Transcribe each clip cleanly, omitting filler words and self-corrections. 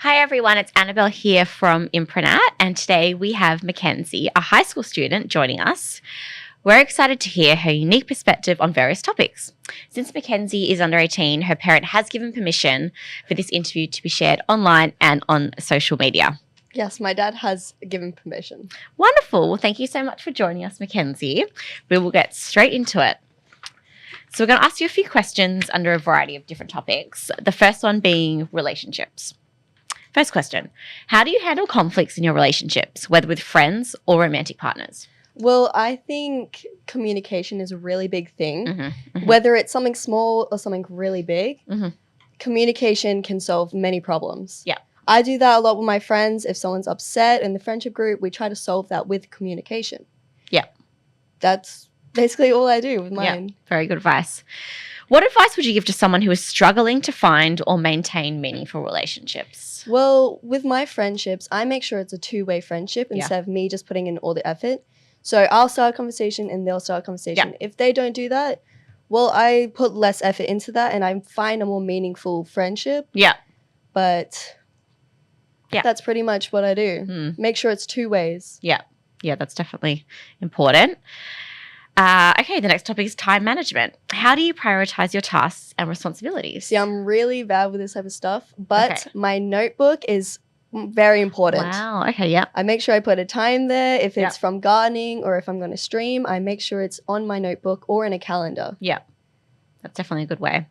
Hi everyone, it's Annabel here from Impronat, and today we have Mackenzie, a high school student, joining us. We're excited to hear her unique perspective on various topics. Since Mackenzie is under 18, her parent has given permission for this interview to be shared online and on social media. Yes, my dad has given permission. Wonderful. Well, thank you so much for joining us, Mackenzie. We will get straight into it. So we're going to ask you a few questions under a variety of different topics. The first one being relationships. First question, how do you handle conflicts in your relationships, whether with friends or romantic partners? Well, I think communication is a really big thing. Mm-hmm. Whether it's something small or something really big, Mm-hmm. communication can solve many problems. Yeah. I do that a lot with my friends. If someone's upset in the friendship group, we try to solve that with communication. Yeah. That's basically all I do with mine. Yeah, very good advice. What advice would you give to someone who is struggling to find or maintain meaningful relationships? Well, with my friendships, I make sure it's a two-way friendship instead of me just putting in all the effort. So I'll start a conversation and they'll start a conversation. Yeah. If they don't do that, well, I put less effort into that and I find a more meaningful friendship. Yeah. But that's pretty much what I do. Make sure it's two ways. Yeah. Yeah, that's definitely important. Okay, the next topic is time management. How do you prioritize your tasks and responsibilities? See, I'm really bad with this type of stuff, but my notebook is very important. Wow, okay, yeah. I make sure I put a time there. If it's from gardening or if I'm going to stream, I make sure it's on my notebook or in a calendar. Yeah, that's definitely a good way.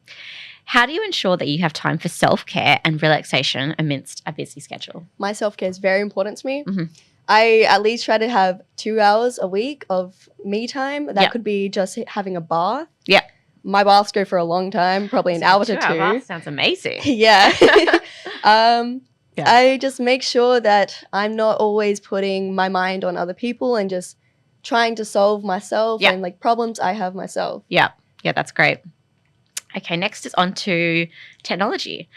How do you ensure that you have time for self-care and relaxation amidst a busy schedule? My self-care is very important to me. Mm-hmm. I at least try to have 2 hours a week of me time. That could be just having a bath. Yeah. My baths go for a long time, probably an hour to 2. Bath sounds amazing. Yeah. I just make sure that I'm not always putting my mind on other people and just trying to solve myself and like problems I have myself. Yeah. Yeah, that's great. Okay, next is on to technology.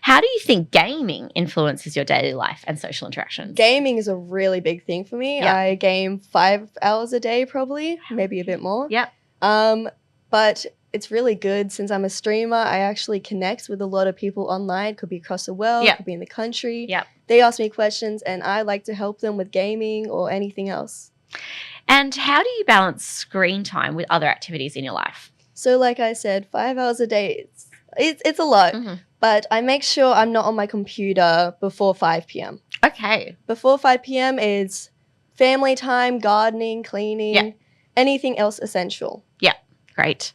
How do you think gaming influences your daily life and social interactions? Gaming is a really big thing for me. Yeah. I game 5 hours a day probably, maybe a bit more. Yeah. But it's really good since I'm a streamer. I actually connect with a lot of people online. Could be across the world, could be in the country. Yeah. They ask me questions and I like to help them with gaming or anything else. And how do you balance screen time with other activities in your life? So like I said, 5 hours a day, it's a lot. Mm-hmm. But I make sure I'm not on my computer before 5 p.m. Okay. Before 5 p.m. is family time, gardening, cleaning, anything else essential. Yeah, great.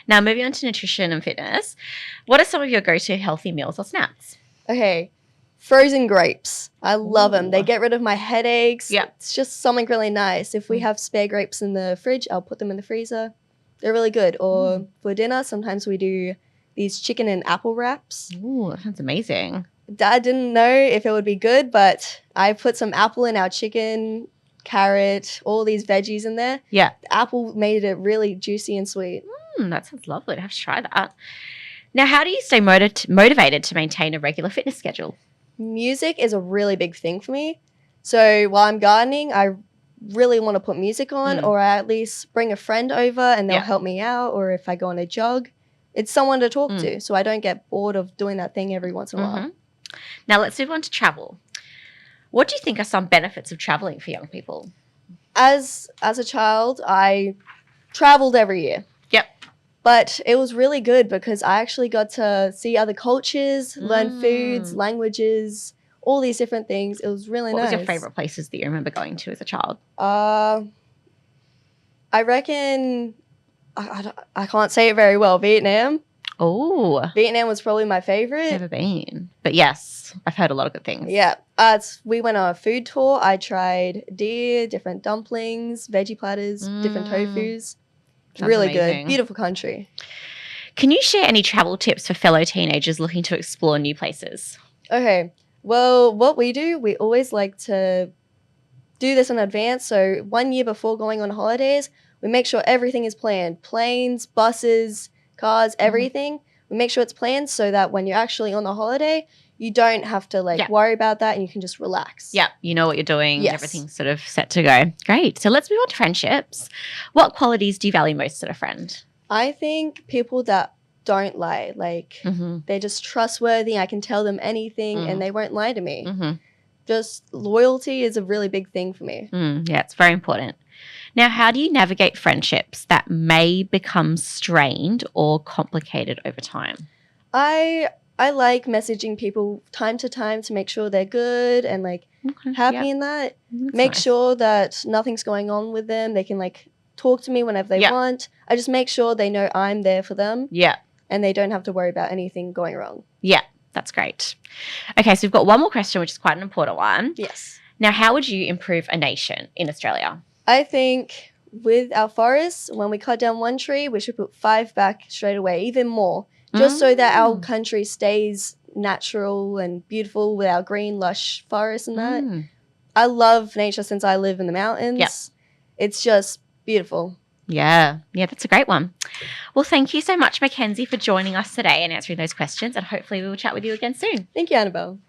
Now, moving on to nutrition and fitness, what are some of your go-to healthy meals or snacks? Okay, frozen grapes. I love them. They get rid of my headaches. Yeah. It's just something really nice. If we have spare grapes in the fridge, I'll put them in the freezer. They're really good. Or for dinner, sometimes we do these chicken and apple wraps. Ooh, that sounds amazing. Dad didn't know if it would be good, but I put some apple in our chicken, carrot, all these veggies in there. Yeah. The apple made it really juicy and sweet. That sounds lovely. I have to try that. Now, how do you stay motivated to maintain a regular fitness schedule? Music is a really big thing for me. So while I'm gardening, I really want to put music on or I at least bring a friend over and they'll help me out. Or if I go on a jog, it's someone to talk to so I don't get bored of doing that thing every once in a while. Now, let's move on to travel. What do you think are some benefits of traveling for young people? As a child, I traveled every year. Yep. But it was really good because I actually got to see other cultures, learn foods, languages, all these different things. It was really nice. What was your favorite places that you remember going to as a child? I reckon, I can't say it very well, Vietnam. Oh. Vietnam was probably my favorite. Never been. But yes, I've heard a lot of good things. Yeah. We went on a food tour. I tried deer, different dumplings, veggie platters, different tofus. Sounds really amazing. good. Beautiful country. Can you share any travel tips for fellow teenagers looking to explore new places? Okay. Well, what we do, we always like to do this in advance. So 1 year before going on holidays, we make sure everything is planned. Planes, buses, cars, everything. We make sure it's planned so that when you're actually on the holiday, you don't have to worry about that and you can just relax. Yeah, you know what you're doing. Yes. Everything's sort of set to go. Great. So let's move on to friendships. What qualities do you value most in a friend? I think people that don't lie. Like, Mm-hmm. they're just trustworthy. I can tell them anything and they won't lie to me. Mm-hmm. Just loyalty is a really big thing for me. Yeah, it's very important. Now, how do you navigate friendships that may become strained or complicated over time? I like messaging people time to time to make sure they're good and like happy in that. That's Make nice. sure that nothing's going on with them. They can like talk to me whenever they want. I just make sure they know I'm there for them. Yeah. And they don't have to worry about anything going wrong. Yeah, that's great. Okay, so we've got one more question, which is quite an important one. Yes. Now, how would you improve a nation in Australia? I think with our forests, when we cut down one tree, we should put 5 back straight away, even more, just so that our country stays natural and beautiful with our green, lush forests and that. I love nature since I live in the mountains. Yep. It's just beautiful. Yeah, that's a great one. Well, thank you so much, Mackenzie, for joining us today and answering those questions, and hopefully we will chat with you again soon. Thank you, Annabel.